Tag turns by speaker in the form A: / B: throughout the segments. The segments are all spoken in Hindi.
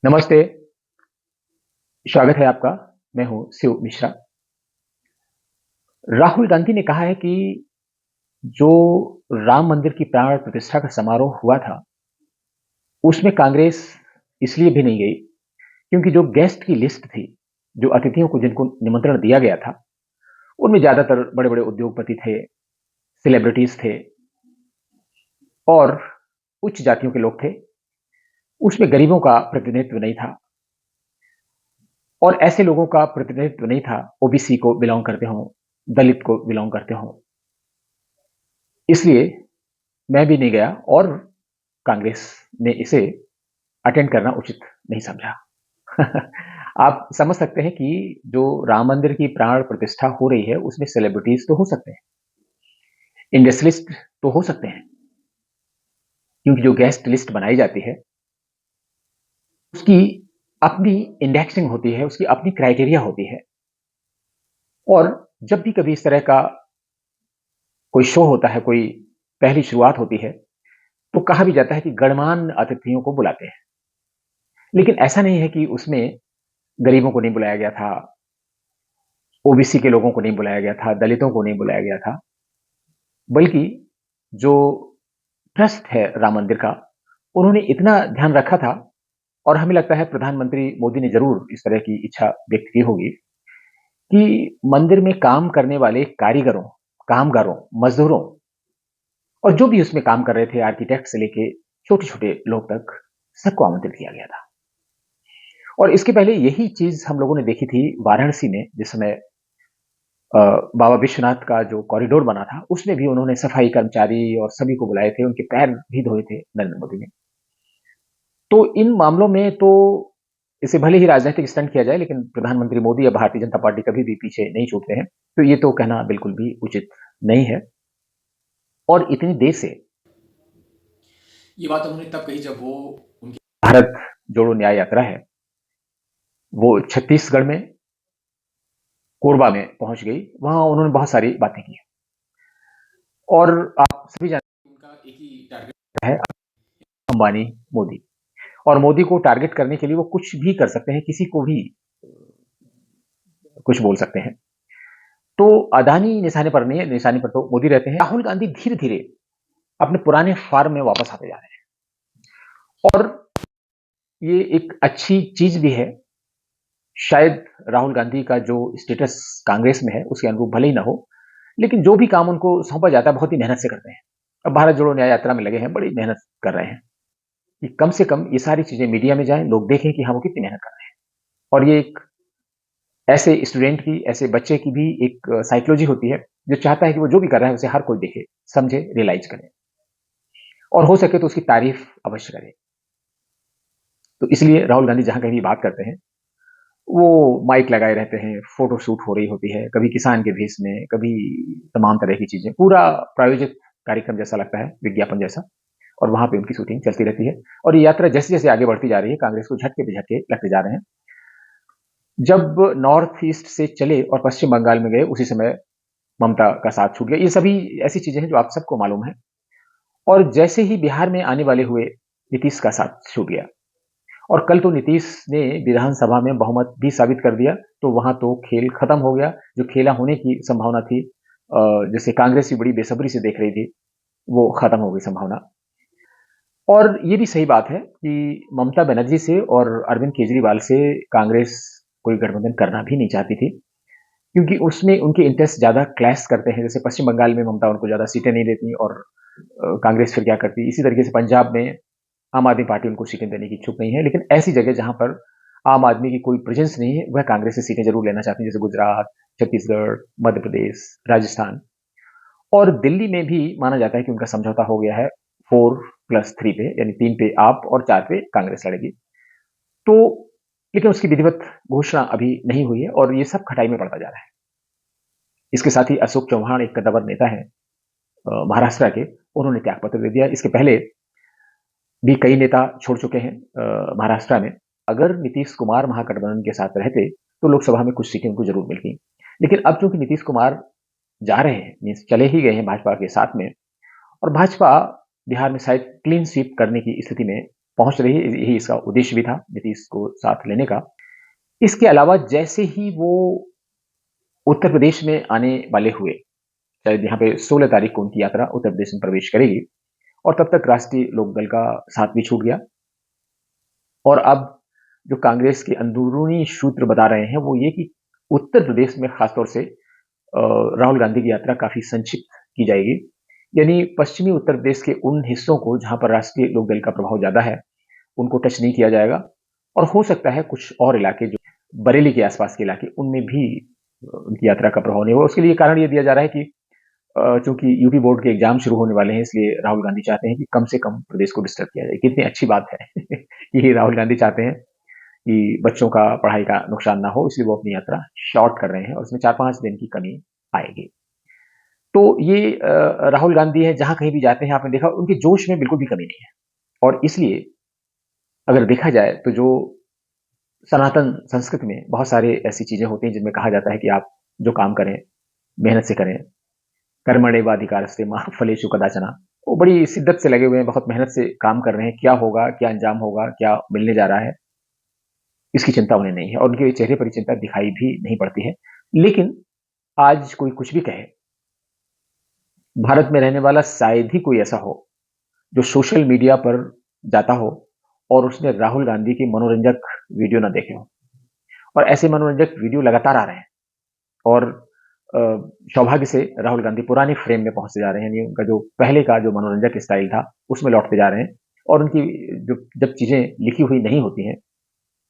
A: नमस्ते, स्वागत है आपका। मैं हूँ शिव मिश्रा। राहुल गांधी ने कहा है कि जो राम मंदिर की प्राण प्रतिष्ठा का समारोह हुआ था, उसमें कांग्रेस इसलिए भी नहीं गई क्योंकि जो गेस्ट की लिस्ट थी, जो अतिथियों को जिनको निमंत्रण दिया गया था, उनमें ज़्यादातर बड़े-बड़े उद्योगपति थे, सेलिब्रिटीज़ थे और उच्च जातियों के लोग थे। उसमें गरीबों का प्रतिनिधित्व नहीं था और ऐसे लोगों का प्रतिनिधित्व नहीं था, ओबीसी को बिलॉन्ग करते हों, दलित को बिलॉन्ग करते हों। इसलिए मैं भी नहीं गया और कांग्रेस ने इसे अटेंड करना उचित नहीं समझा। आप समझ सकते हैं कि जो राम मंदिर की प्राण प्रतिष्ठा हो रही है, उसमें सेलिब्रिटीज तो हो सकते हैं, इंडस्ट्रियलिस्ट तो हो सकते हैं, क्योंकि जो गेस्ट लिस्ट बनाई जाती है, उसकी अपनी इंडेक्सिंग होती है, उसकी अपनी क्राइटेरिया होती है। और जब भी कभी इस तरह का कोई शो होता है, कोई पहली शुरुआत होती है, तो कहा भी जाता है कि गणमान्य अतिथियों को बुलाते हैं। लेकिन ऐसा नहीं है कि उसमें गरीबों को नहीं बुलाया गया था, ओबीसी के लोगों को नहीं बुलाया गया था, दलितों को नहीं बुलाया गया था, बल्कि जो ट्रस्ट है राम मंदिर का, उन्होंने इतना ध्यान रखा था और हमें लगता है प्रधानमंत्री मोदी ने ज़रूर इस तरह की इच्छा व्यक्त की होगी कि मंदिर में काम करने वाले कारीगरों, कामगारों, मज़दूरों और जो भी उसमें काम कर रहे थे, आर्किटेक्ट से लेके छोटे-छोटे लोग तक, सबको आमंत्रित किया गया था। और इसके पहले यही चीज़ हम लोगों ने देखी थी वाराणसी में, जिस समय बाबा विश्वनाथ का जो कॉरिडोर बना था, उसमें भी उन्होंने सफाई कर्मचारी और सभी को बुलाए थे, उनके पैर भी धोए थे नरेंद्र मोदी ने। तो इन मामलों में तो इसे भले ही राजनीतिक स्टंट किया जाए, लेकिन प्रधानमंत्री मोदी या भारतीय जनता पार्टी कभी भी पीछे नहीं छूटते हैं। तो ये तो कहना बिल्कुल भी उचित नहीं है। और इतनी देर से
B: ये बात उन्होंने तब कही जब वो उनके
A: भारत जोड़ो न्याय यात्रा है, वो छत्तीसगढ़ में कोरबा में पहुंच गई। वहां उन्होंने बहुत सारी बातें की और आप सभी
B: उनका एक ही टारगेट
A: जानते हैं, अंबानी, मोदी। और मोदी को टारगेट करने के लिए वो कुछ भी कर सकते हैं, किसी को भी कुछ बोल सकते हैं। तो अदानी निशाने पर नहीं है, निशाने पर तो मोदी रहते हैं। राहुल गांधी धीरे धीरे अपने पुराने फार्म में वापस आते जा रहे हैं और ये एक अच्छी चीज भी है। शायद राहुल गांधी का जो स्टेटस कांग्रेस में है उसके अनुरूप भले ही ना हो, लेकिन जो भी काम उनको सौंपा जाता है बहुत ही मेहनत से करते हैं। अब भारत जोड़ो न्याय यात्रा में लगे हैं, बड़ी मेहनत कर रहे हैं कि कम से कम ये सारी चीजें मीडिया में जाएं, लोग देखें कि हाँ वो कितनी मेहनत कर रहे हैं। और ये एक ऐसे स्टूडेंट की, ऐसे बच्चे की भी एक साइकोलॉजी होती है जो चाहता है कि वो जो भी कर रहा है उसे हर कोई देखे, समझे, रियलाइज करे और हो सके तो उसकी तारीफ अवश्य करे। तो इसलिए राहुल गांधी जहां कहीं भी बात करते हैं, वो माइक लगाए रहते हैं, फोटो शूट हो रही होती है, कभी किसान के भेष में, कभी तमाम तरह की चीजें, पूरा प्रायोजित कार्यक्रम जैसा लगता है, विज्ञापन जैसा। और वहां पे उनकी शूटिंग चलती रहती है और ये यात्रा जैसे जैसे आगे बढ़ती जा रही है, कांग्रेस को झटके पे झटके लगते जा रहे हैं। जब नॉर्थ ईस्ट से चले और पश्चिम बंगाल में गए, उसी समय ममता का साथ छूट गया। ये सभी ऐसी चीजें हैं जो आप सबको मालूम है। और जैसे ही बिहार में आने वाले हुए, नीतीश का साथ छूट गया और कल तो नीतीश ने विधानसभा में बहुमत भी साबित कर दिया। तो वहां तो खेल खत्म हो गया। जो खेला होने की संभावना थी, जैसे कांग्रेस भी बड़ी बेसब्री से देख रही थी, वो खत्म हो गई संभावना। और ये भी सही बात है कि ममता बनर्जी से और अरविंद केजरीवाल से कांग्रेस कोई गठबंधन करना भी नहीं चाहती थी, क्योंकि उसमें उनके इंटरेस्ट ज्यादा क्लैश करते हैं। जैसे पश्चिम बंगाल में ममता उनको ज्यादा सीटें नहीं देती और कांग्रेस फिर क्या करती। इसी तरीके से पंजाब में आम आदमी पार्टी उनको सीटें देने की इच्छुक नहीं है, लेकिन ऐसी जगह जहां पर आम आदमी की कोई प्रेजेंस नहीं है, वह कांग्रेस से सीटें जरूर लेना चाहती है, जैसे गुजरात, छत्तीसगढ़, मध्य प्रदेश, राजस्थान। और दिल्ली में भी माना जाता है कि उनका समझौता हो गया है 4+3 पे, यानी 3 पे आप और 4 पे कांग्रेस लड़ेगी। तो लेकिन उसकी विधिवत घोषणा अभी नहीं हुई है और ये सब खटाई में पड़ता जा रहा है। इसके साथ ही अशोक चौहान एक कद्दावर नेता है महाराष्ट्र के, उन्होंने त्याग पत्र दे दिया। इसके पहले भी कई नेता छोड़ चुके हैं महाराष्ट्र में। अगर नीतीश कुमार महागठबंधन के साथ रहते तो लोकसभा में कुछ सीटें उनको जरूर मिलती, लेकिन अब चूंकि नीतीश कुमार जा रहे हैं, मीन्स चले ही गए हैं भाजपा के साथ में, और भाजपा बिहार में शायद क्लीन स्वीप करने की स्थिति में पहुंच रही है, यही इसका उद्देश्य भी था नीतीश को साथ लेने का। इसके अलावा जैसे ही वो उत्तर प्रदेश में आने वाले हुए, शायद यहाँ पे 16 तारीख को उनकी यात्रा उत्तर प्रदेश में प्रवेश करेगी, और तब तक राष्ट्रीय लोकदल का साथ भी छूट गया। और अब जो कांग्रेस के अंदरूनी सूत्र बता रहे हैं वो ये कि उत्तर प्रदेश में खासतौर से राहुल गांधी की यात्रा काफी संक्षिप्त की जाएगी, यानी पश्चिमी उत्तर प्रदेश के उन हिस्सों को जहां पर राष्ट्रीय लोकदल का प्रभाव ज्यादा है उनको टच नहीं किया जाएगा, और हो सकता है कुछ और इलाके जो बरेली के आसपास के इलाके उनमें भी उनकी यात्रा का प्रभाव नहीं होगा। उसके लिए कारण ये दिया जा रहा है कि चूंकि यूपी बोर्ड के एग्जाम शुरू होने वाले हैं, इसलिए राहुल गांधी चाहते हैं कि कम से कम प्रदेश को डिस्टर्ब किया जाए। कितनी अच्छी बात है कि राहुल गांधी चाहते हैं कि बच्चों का पढ़ाई का नुकसान ना हो, इसलिए वो अपनी यात्रा शॉर्ट कर रहे हैं और उसमें 4-5 दिन की कमी आएगी। तो ये राहुल गांधी है, जहां कहीं भी जाते हैं आपने देखा उनके जोश में बिल्कुल भी कमी नहीं है। और इसलिए अगर देखा जाए तो जो सनातन संस्कृति में बहुत सारे ऐसी चीजें होती हैं जिनमें कहा जाता है कि आप जो काम करें मेहनत से करें, कर्मण्येवाधिकारस्ते मा फलेषु कदाचन, वो बड़ी शिद्दत से लगे हुए हैं, बहुत मेहनत से काम कर रहे हैं। क्या होगा, क्या अंजाम होगा, क्या मिलने जा रहा है, इसकी चिंता उन्हें नहीं है और उनके चेहरे पर चिंता दिखाई भी नहीं पड़ती है। लेकिन आज कोई कुछ भी कहे, भारत में रहने वाला शायद ही कोई ऐसा हो जो सोशल मीडिया पर जाता हो और उसने राहुल गांधी की मनोरंजक वीडियो ना देखे हो। और ऐसे मनोरंजक वीडियो लगातार आ रहे हैं और सौभाग्य से राहुल गांधी पुराने फ्रेम में पहुंचते जा रहे हैं, यानी उनका जो पहले का जो मनोरंजक स्टाइल था उसमें लौटते जा रहे हैं। और उनकी जो जब चीजें लिखी हुई नहीं होती हैं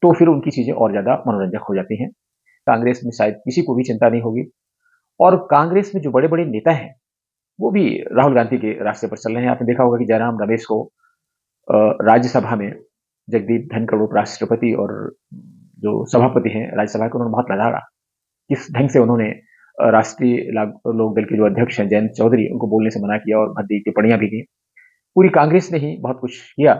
A: तो फिर उनकी चीजें और ज्यादा मनोरंजक हो जाती हैं। कांग्रेस में शायद किसी को भी चिंता नहीं होगी, और कांग्रेस में जो बड़े बड़े नेता हैं वो भी राहुल गांधी के रास्ते पर चल रहे हैं। आपने देखा होगा कि जयराम रमेश को राज्यसभा में जगदीप धनखड़ उपराष्ट्रपति और जो सभापति हैं राज्यसभा के, उन्होंने बहुत लड़ाया किस ढंग से उन्होंने राष्ट्रीय लोकदल के जो अध्यक्ष हैं जयंत चौधरी, उनको बोलने से मना किया और भद्दी टिप्पणियां भी की। पूरी कांग्रेस ने ही बहुत कुछ किया।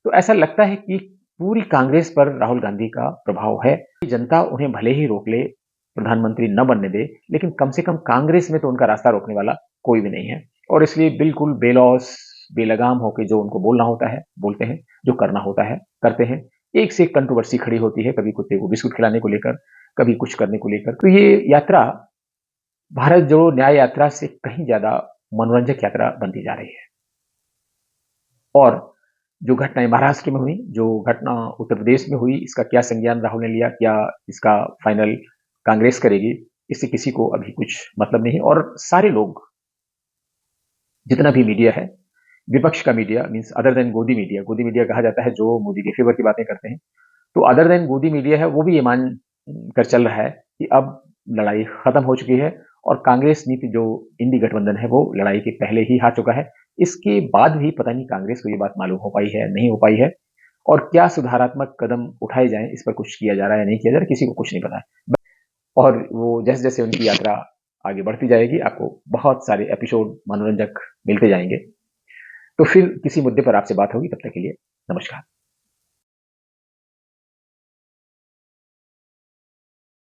A: तो ऐसा लगता है कि पूरी कांग्रेस पर राहुल गांधी का प्रभाव है। जनता उन्हें भले ही रोक ले, प्रधानमंत्री न बनने दे, लेकिन कम से कम कांग्रेस में तो उनका रास्ता रोकने वाला कोई भी नहीं है। और इसलिए बिल्कुल बेलौस बेलगाम होकर जो उनको बोलना होता है बोलते हैं, जो करना होता है करते हैं। एक से एक कंट्रोवर्सी खड़ी होती है, कभी कुत्ते को बिस्कुट खिलाने को लेकर, कभी कुछ करने को लेकर। तो ये यात्रा भारत जोड़ो न्याय यात्रा से कहीं ज्यादा मनोरंजक यात्रा बनती जा रही है। और जो घटनाएं महाराष्ट्र में हुई, जो घटना उत्तर प्रदेश में हुई, इसका क्या संज्ञान राहुल ने लिया, क्या इसका फाइनल कांग्रेस करेगी, इससे किसी को अभी कुछ मतलब नहीं। और सारे लोग, जितना भी मीडिया है, विपक्ष का मीडिया मीन्स अदर देन गोदी मीडिया कहा जाता है जो मोदी के फेवर की बातें करते हैं, तो अदर देन गोदी मीडिया है वो भी ये मान कर चल रहा है कि अब लड़ाई खत्म हो चुकी है और कांग्रेस नीति जो इंडी गठबंधन है वो लड़ाई के पहले ही हार चुका है। इसके बाद भी पता नहीं कांग्रेस को ये बात मालूम हो पाई है नहीं हो पाई है, और क्या सुधारात्मक कदम उठाए जाएं, इस पर कुछ किया जा रहा है नहीं किया जा रहा, किसी को कुछ नहीं पता है। और वो जैसे जैसे उनकी यात्रा आगे बढ़ती जाएगी आपको बहुत सारे एपिसोड मनोरंजक मिलते जाएंगे। तो फिर किसी मुद्दे पर आपसे बात होगी, तब तक के लिए नमस्कार।